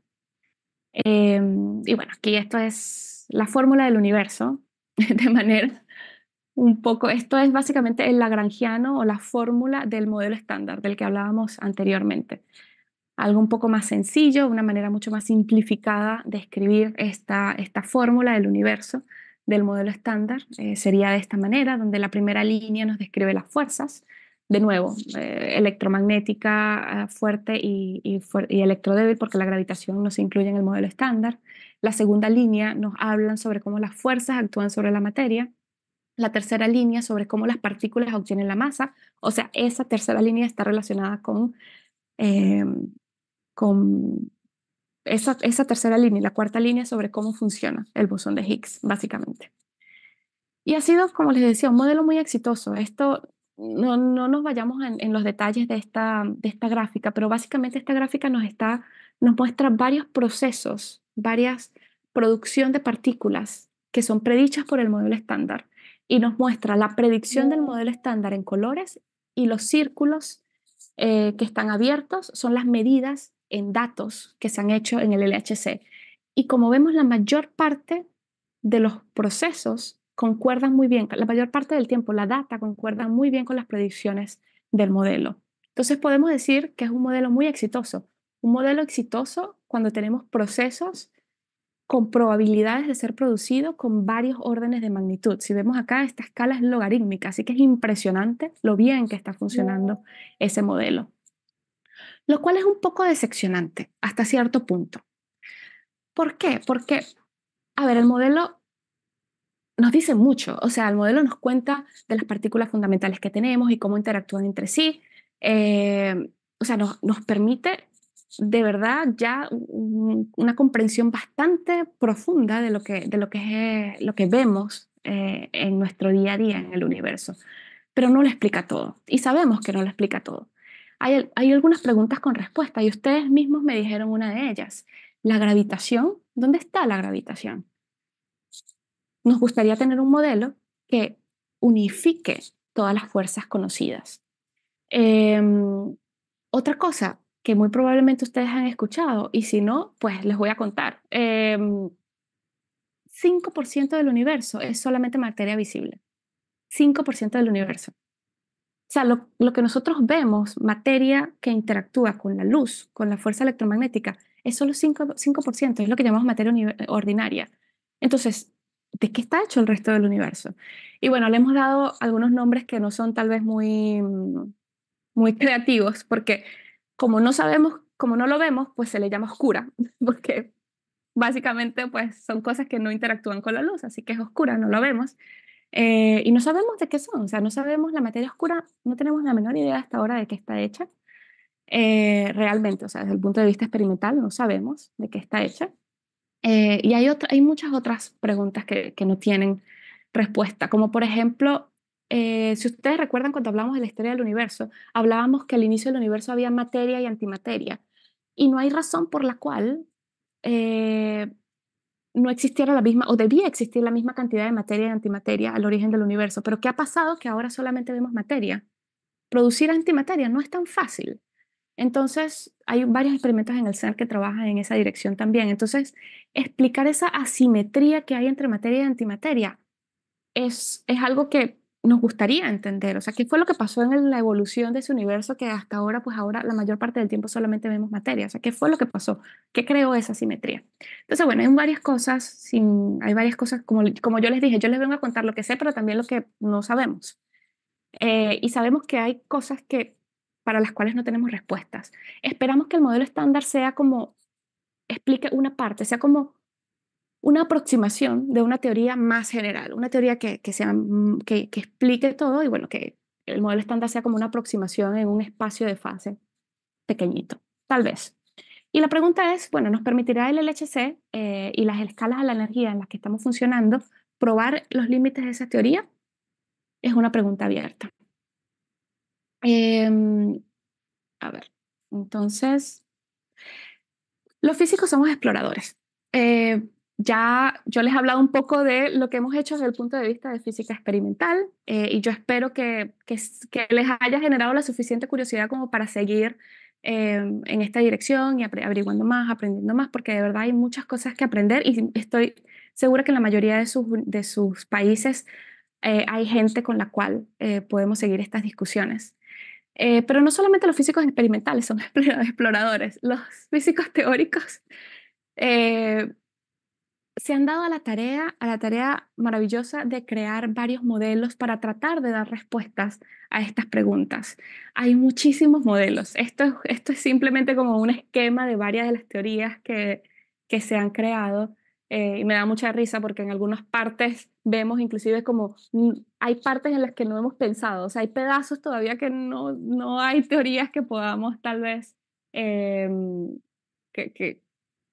Y bueno, aquí esto es la fórmula del universo, de manera un poco, esto es básicamente el lagrangiano o la fórmula del modelo estándar del que hablábamos anteriormente. Algo un poco más sencillo, una manera mucho más simplificada de escribir esta fórmula del universo del modelo estándar sería de esta manera, donde la primera línea nos describe las fuerzas, de nuevo, electromagnética fuerte y electrodébil, porque la gravitación no se incluye en el modelo estándar. La segunda línea nos hablan sobre cómo las fuerzas actúan sobre la materia. La tercera línea sobre cómo las partículas obtienen la masa. O sea, esa tercera línea está relacionada eh, con esa tercera línea y la cuarta línea sobre cómo funciona el bosón de Higgs, básicamente. Y ha sido, como les decía, un modelo muy exitoso. Esto no nos vayamos en los detalles de esta gráfica, pero básicamente esta gráfica nos muestra varios procesos, varias producción de partículas que son predichas por el modelo estándar y nos muestra la predicción del modelo estándar en colores y los círculos que están abiertos son las medidas en datos que se han hecho en el LHC. Y como vemos, la mayor parte de los procesos concuerdan muy bien, la mayor parte del tiempo la data concuerda muy bien con las predicciones del modelo. Entonces podemos decir que es un modelo muy exitoso. Un modelo exitoso cuando tenemos procesos con probabilidades de ser producido con varios órdenes de magnitud. Si vemos acá, esta escala es logarítmica, así que es impresionante lo bien que está funcionando ese modelo. Lo cual es un poco decepcionante hasta cierto punto. ¿Por qué? Porque, a ver, el modelo nos dice mucho, o sea, el modelo nos cuenta de las partículas fundamentales que tenemos y cómo interactúan entre sí. O sea, nos permite de verdad ya una comprensión bastante profunda lo que vemos en nuestro día a día en el universo, pero no lo explica todo y sabemos que no lo explica todo. Hay algunas preguntas con respuesta y ustedes mismos me dijeron una de ellas. ¿La gravitación? ¿Dónde está la gravitación? Nos gustaría tener un modelo que unifique todas las fuerzas conocidas. Otra cosa que muy probablemente ustedes han escuchado, y si no, pues les voy a contar. 5% del universo es solamente materia visible. 5% del universo. O sea, lo que nosotros vemos, materia que interactúa con la luz, con la fuerza electromagnética, es solo 5%, es lo que llamamos materia ordinaria. Entonces, ¿de qué está hecho el resto del universo? Y bueno, le hemos dado algunos nombres que no son tal vez muy creativos, porque como no sabemos como no lo vemos, pues se le llama oscura, porque básicamente pues son cosas que no interactúan con la luz, así que es oscura, no lo vemos. Y no sabemos de qué son, o sea, no sabemos la materia oscura, no tenemos la menor idea hasta ahora de qué está hecha. Realmente, o sea, desde el punto de vista experimental no sabemos de qué está hecha. Y hay muchas otras preguntas que no tienen respuesta, como por ejemplo, si ustedes recuerdan cuando hablamos de la historia del universo, hablábamos que al inicio del universo había materia y antimateria, y no hay razón por la cual eh, no existiera la misma, o debía existir la misma cantidad de materia y antimateria al origen del universo. Pero ¿qué ha pasado? Que ahora solamente vemos materia. Producir antimateria no es tan fácil. Entonces, hay varios experimentos en el CERN que trabajan en esa dirección también. Entonces, explicar esa asimetría que hay entre materia y antimateria es algo que nos gustaría entender. O sea, ¿qué fue lo que pasó en la evolución de ese universo que hasta ahora, pues ahora la mayor parte del tiempo solamente vemos materia? O sea, ¿qué fue lo que pasó? ¿Qué creó esa asimetría? Entonces, bueno, hay varias cosas, como yo les dije, yo les vengo a contar lo que sé, pero también lo que no sabemos. Y sabemos que hay cosas para las cuales no tenemos respuestas. Esperamos que el modelo estándar sea como, explique una parte, sea como una aproximación de una teoría más general, una teoría que explique todo y bueno, que el modelo estándar sea como una aproximación en un espacio de fase pequeñito, tal vez. Y la pregunta es, bueno, ¿nos permitirá el LHC y las escalas a la energía en las que estamos funcionando probar los límites de esa teoría? Es una pregunta abierta. Em, a ver, entonces, los físicos somos exploradores. Ya yo les he hablado un poco de lo que hemos hecho desde el punto de vista de física experimental y yo espero que les haya generado la suficiente curiosidad como para seguir en esta dirección y averiguando más, aprendiendo más, porque de verdad hay muchas cosas que aprender y estoy segura que en la mayoría de sus países hay gente con la cual podemos seguir estas discusiones. Pero no solamente los físicos experimentales son exploradores, los físicos teóricos eh, se han dado a la tarea maravillosa de crear varios modelos para tratar de dar respuestas a estas preguntas. Hay muchísimos modelos. Esto es simplemente como un esquema de varias de las teorías que se han creado. Y me da mucha risa porque en algunas partes vemos inclusive como hay partes en las que no hemos pensado. O sea, hay pedazos todavía que no hay teorías que podamos tal vez que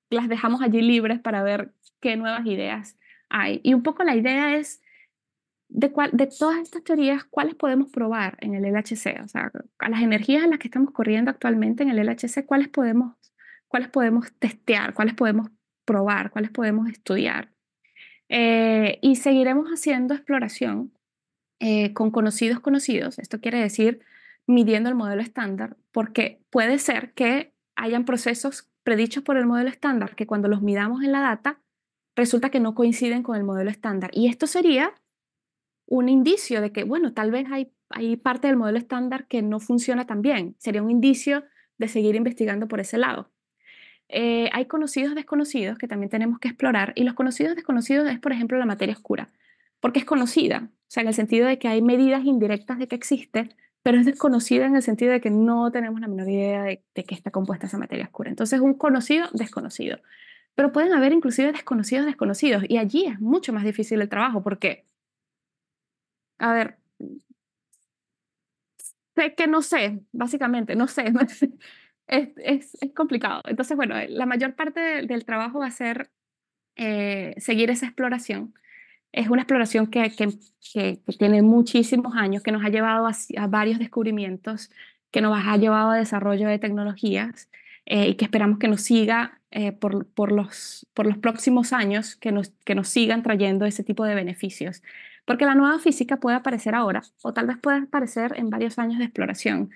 las dejamos allí libres para ver qué nuevas ideas hay. Y un poco la idea es de todas estas teorías, ¿cuáles podemos probar en el LHC? O sea, a las energías a las que estamos corriendo actualmente en el LHC, cuáles podemos testear, cuáles podemos probar, cuáles podemos estudiar? Y seguiremos haciendo exploración con conocidos conocidos. Esto quiere decir midiendo el modelo estándar, porque puede ser que hayan procesos predichos por el modelo estándar que cuando los midamos en la data resulta que no coinciden con el modelo estándar. Y esto sería un indicio de que, bueno, tal vez hay parte del modelo estándar que no funciona tan bien. Sería un indicio de seguir investigando por ese lado. Hay conocidos desconocidos que también tenemos que explorar y los conocidos desconocidos es, por ejemplo, la materia oscura, porque es conocida, o sea, en el sentido de que hay medidas indirectas de que existe, pero es desconocida en el sentido de que no tenemos la menor idea de qué está compuesta esa materia oscura. Entonces, un conocido desconocido. Pero pueden haber inclusive desconocidos desconocidos y allí es mucho más difícil el trabajo porque, a ver, sé que no sé, básicamente, no sé. Es complicado. Entonces, bueno, la mayor parte del trabajo va a ser seguir esa exploración. Es una exploración que tiene muchísimos años, que nos ha llevado a varios descubrimientos, que nos ha llevado a desarrollo de tecnologías y que esperamos que nos siga por los próximos años, que nos sigan trayendo ese tipo de beneficios. Porque la nueva física puede aparecer ahora o tal vez puede aparecer en varios años de exploración.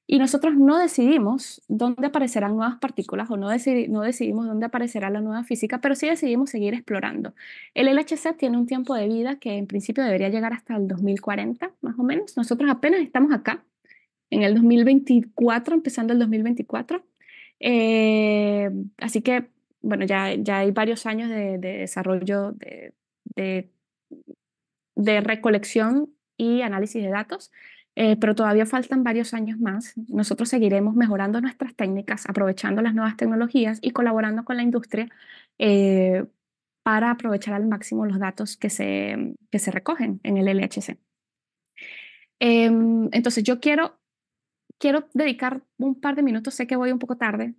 Y nosotros no decidimos dónde aparecerán nuevas partículas o no decidimos dónde aparecerá la nueva física, pero sí decidimos seguir explorando. El LHC tiene un tiempo de vida que en principio debería llegar hasta el 2040, más o menos. Nosotros apenas estamos acá, en el 2024, empezando el 2024. Así que, bueno, ya hay varios años de desarrollo de recolección y análisis de datos. pero todavía faltan varios años más. Nosotros seguiremos mejorando nuestras técnicas, aprovechando las nuevas tecnologías y colaborando con la industria eh, para aprovechar al máximo los datos que se recogen en el LHC. Entonces, yo quiero dedicar un par de minutos, sé que voy un poco tarde,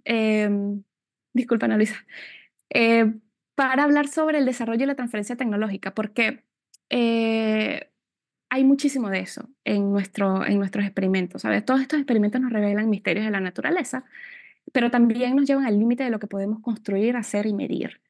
disculpa, Ana Luisa, eh, para hablar sobre el desarrollo y la transferencia tecnológica, porque hay muchísimo de eso en nuestros experimentos. ¿Sabes? Todos estos experimentos nos revelan misterios de la naturaleza, pero también nos llevan al límite de lo que podemos construir, hacer y medir.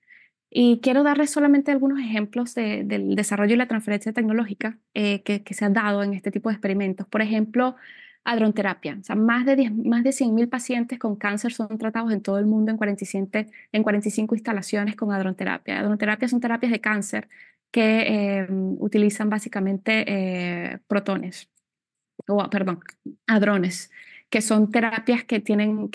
Y quiero darles solamente algunos ejemplos del desarrollo y la transferencia tecnológica que se han dado en este tipo de experimentos. Por ejemplo, hadronterapia. O sea, más de 100.000 pacientes con cáncer son tratados en todo el mundo en 45 instalaciones con hadronterapia. Hadronterapia son terapias de cáncer que utilizan básicamente protones, o perdón, hadrones, que son terapias que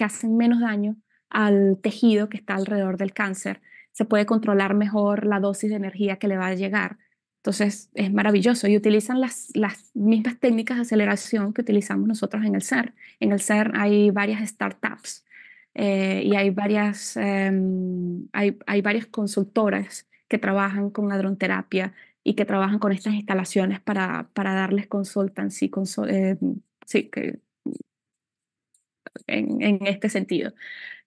hacen menos daño al tejido que está alrededor del cáncer. Se puede controlar mejor la dosis de energía que le va a llegar. Entonces es maravilloso y utilizan las mismas técnicas de aceleración que utilizamos nosotros en el CERN. En el CERN hay varias startups y hay varias consultoras que trabajan con hadronterapia y que trabajan con estas instalaciones para darles consultancy, sí, en este sentido.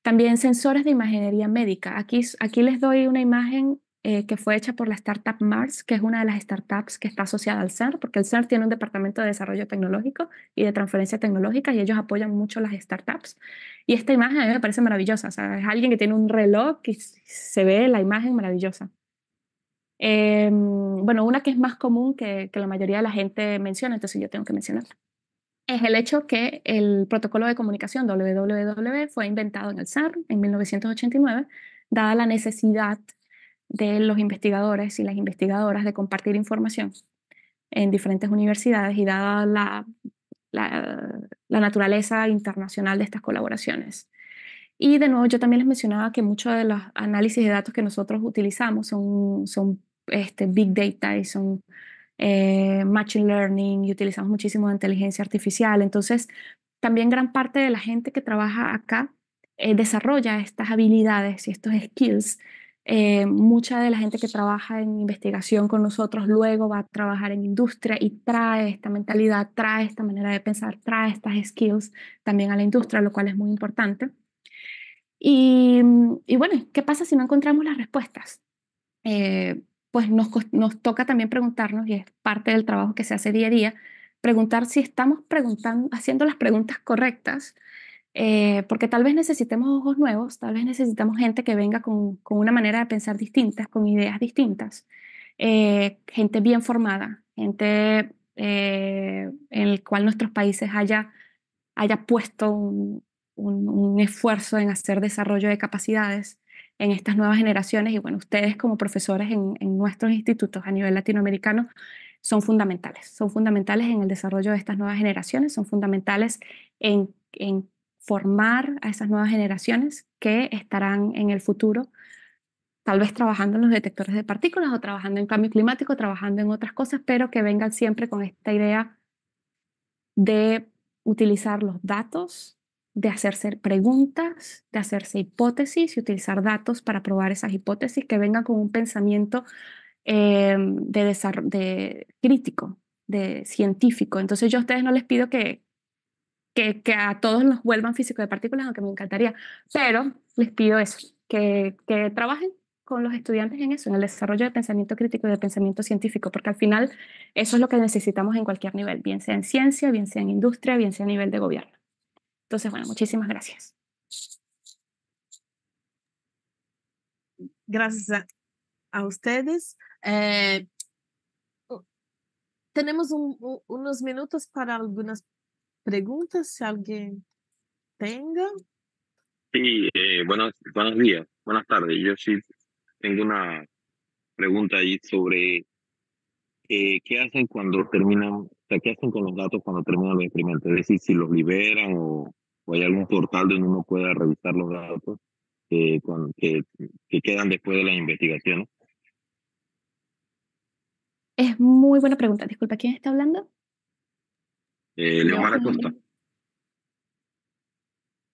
También sensores de imaginería médica. Aquí les doy una imagen que fue hecha por la startup Mars, que es una de las startups que está asociada al CERN, porque el CERN tiene un departamento de desarrollo tecnológico y de transferencia tecnológica y ellos apoyan mucho las startups. Y esta imagen a mí me parece maravillosa. O sea, es alguien que tiene un reloj y se ve la imagen maravillosa. Bueno, una que es más común que la mayoría de la gente menciona, entonces yo tengo que mencionarla, es el hecho que el protocolo de comunicación WWW fue inventado en el CERN en 1989, dada la necesidad de los investigadores y las investigadoras de compartir información en diferentes universidades y dada la naturaleza internacional de estas colaboraciones. Y de nuevo, yo también les mencionaba que muchos de los análisis de datos que nosotros utilizamos son big data y son machine learning y utilizamos muchísimo inteligencia artificial. Entonces, también gran parte de la gente que trabaja acá desarrolla estas habilidades y estos skills. Mucha de la gente que trabaja en investigación con nosotros luego va a trabajar en industria y trae esta mentalidad, trae esta manera de pensar, trae estas skills también a la industria, lo cual es muy importante. Y bueno, ¿qué pasa si no encontramos las respuestas? Pues nos toca también preguntarnos, y es parte del trabajo que se hace día a día, preguntar si estamos haciendo las preguntas correctas, porque tal vez necesitemos ojos nuevos, tal vez necesitamos gente que venga con una manera de pensar distinta, con ideas distintas, gente bien formada, gente en el cual nuestros países haya puesto un esfuerzo en hacer desarrollo de capacidades en estas nuevas generaciones. Y bueno, ustedes como profesores en nuestros institutos a nivel latinoamericano son fundamentales en el desarrollo de estas nuevas generaciones, son fundamentales en formar a esas nuevas generaciones que estarán en el futuro, tal vez trabajando en los detectores de partículas o trabajando en cambio climático, trabajando en otras cosas, pero que vengan siempre con esta idea de utilizar los datos, de hacerse preguntas, de hacerse hipótesis y utilizar datos para probar esas hipótesis, que vengan con un pensamiento de crítico, de científico. Entonces yo a ustedes no les pido que a todos los vuelvan físicos de partículas, aunque me encantaría, pero les pido eso, que trabajen con los estudiantes en eso, en el desarrollo de pensamiento crítico y de pensamiento científico, porque al final eso es lo que necesitamos en cualquier nivel, bien sea en ciencia, bien sea en industria, bien sea a nivel de gobierno. Entonces, bueno, muchísimas gracias. Gracias a ustedes. Tenemos unos minutos para algunas preguntas, si alguien tenga. Sí, buenos días, buenas tardes. Yo sí tengo una pregunta ahí sobre qué hacen cuando terminan, o sea, qué hacen con los datos cuando terminan los experimentos. Es decir, si los liberan o hay algún portal donde uno pueda revisar los datos que quedan después de las investigaciones. Es muy buena pregunta. Disculpa, ¿quién está hablando? Leomar Acosta.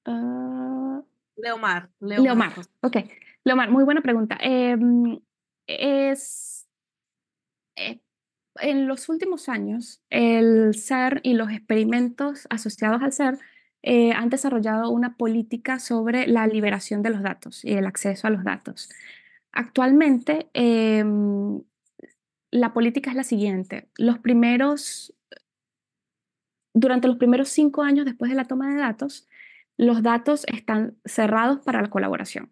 Ah, Leomar Leomar, Acosta. ok. Leomar, muy buena pregunta. Es, eh, en los últimos años, el CERN y los experimentos asociados al CERN han desarrollado una política sobre la liberación de los datos y el acceso a los datos. Actualmente, la política es la siguiente. Durante los primeros 5 años después de la toma de datos, los datos están cerrados para la colaboración,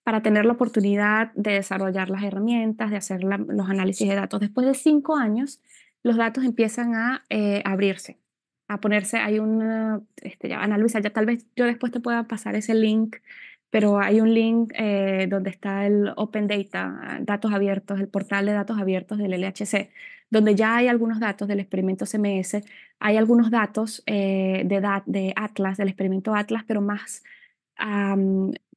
para tener la oportunidad de desarrollar las herramientas, de hacer los análisis de datos. Después de 5 años, los datos empiezan a abrirse, a ponerse, hay una, ya, Ana Luisa, ya tal vez yo después te pueda pasar ese link, pero hay un link donde está el Open Data, datos abiertos, el portal de datos abiertos del LHC, donde ya hay algunos datos del experimento CMS, hay algunos datos de Atlas, del experimento Atlas, pero más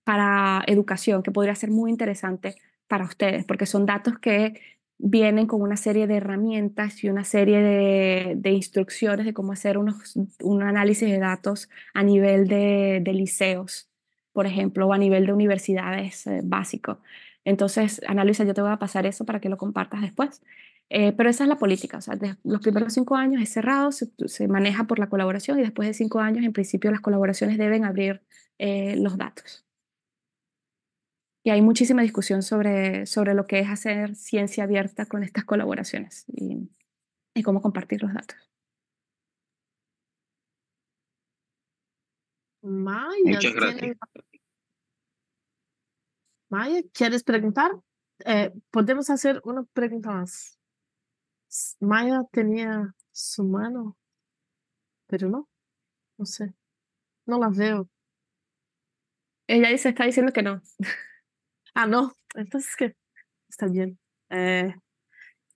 para educación, que podría ser muy interesante para ustedes, porque son datos que vienen con una serie de herramientas y una serie de instrucciones de cómo hacer un análisis de datos a nivel de liceos, por ejemplo, o a nivel de universidades básico. Entonces, Ana Luisa, yo te voy a pasar eso para que lo compartas después. Pero esa es la política, o sea, los primeros 5 años es cerrado, se maneja por la colaboración y después de 5 años, en principio, las colaboraciones deben abrir los datos. Y hay muchísima discusión sobre lo que es hacer ciencia abierta con estas colaboraciones y cómo compartir los datos. Maya, Muchas gracias. Maya, ¿quieres preguntar? Podemos hacer una pregunta más. Maya tenía su mano, pero no sé, no la veo. Ella está diciendo que no. Ah, no, entonces que está bien. Eh,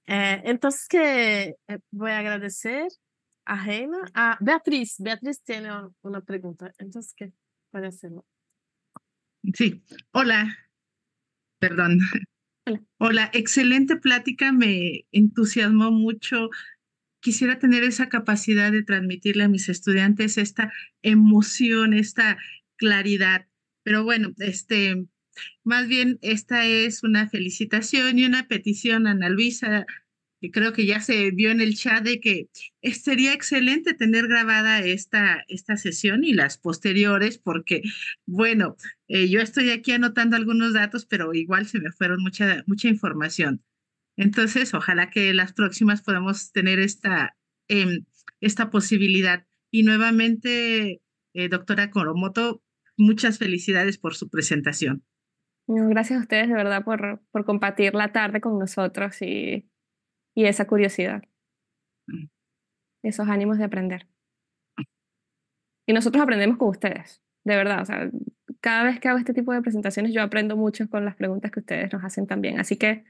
entonces que voy a agradecer a Reina, a Beatriz. Beatriz tiene una pregunta, entonces que puede hacerlo. Sí, hola, perdón. Hola. Hola, excelente plática, me entusiasmó mucho. Quisiera tener esa capacidad de transmitirle a mis estudiantes esta emoción, esta claridad. Pero bueno, más bien esta es una felicitación y una petición a Ana Luisa, que creo que ya se vio en el chat de que sería excelente tener grabada esta sesión y las posteriores, porque, bueno, yo estoy aquí anotando algunos datos, pero igual se me fueron mucha información. Entonces, ojalá que las próximas podamos tener esta posibilidad. Y nuevamente, doctora Koromoto, muchas felicidades por su presentación. No, gracias a ustedes de verdad por compartir la tarde con nosotros y esa curiosidad, esos ánimos de aprender. Y nosotros aprendemos con ustedes, de verdad. O sea, cada vez que hago este tipo de presentaciones yo aprendo mucho con las preguntas que ustedes nos hacen también. Así que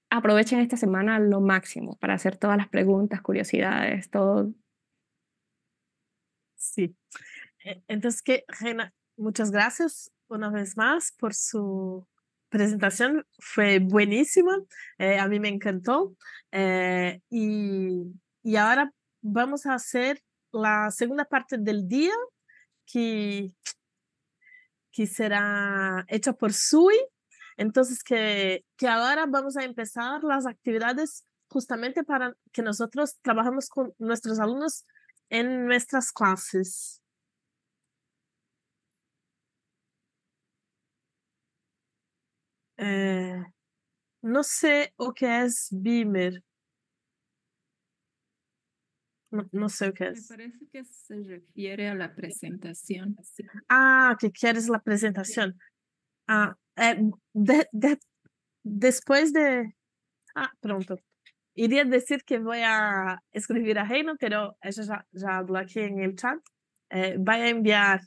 aprovechen esta semana lo máximo para hacer todas las preguntas, curiosidades, todo. Sí. Entonces que Reina, muchas gracias una vez más por su presentación. Fue buenísima. A mí me encantó. Y ahora vamos a hacer la segunda parte del día que, que será hecha por Sui. Entonces, que ahora vamos a empezar las actividades justamente para que nosotros trabajemos con nuestros alumnos en nuestras clases. No sé o que es Beamer. No sé o que Me es. parece que se refiere a la presentación. Ah, que quieres la presentación. Ah, después de... Ah, pronto. Iría decir que voy a escribir a Reina, pero ella ya habló aquí en el chat. Voy a enviar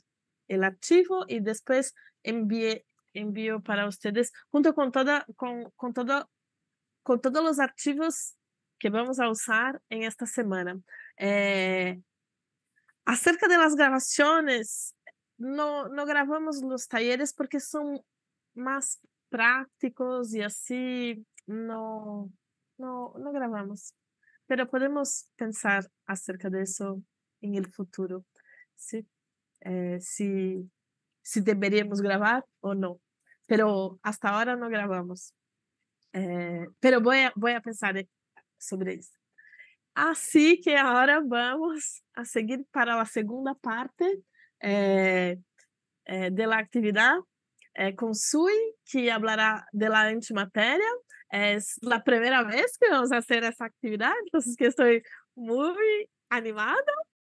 el archivo y después envío para ustedes junto con todos los archivos que vamos a usar en esta semana. Acerca de las grabaciones, no grabamos los talleres porque son más prácticos y así no grabamos. pero podemos pensar acerca de eso en el futuro, ¿sí? Si deberíamos grabar o no, pero hasta ahora no grabamos. Pero voy a pensar sobre eso. Así que ahora vamos a seguir para la segunda parte de la actividad con Sui, que hablará de la antimateria. Es la primera vez que vamos a hacer esa actividad, entonces que estoy muy animada.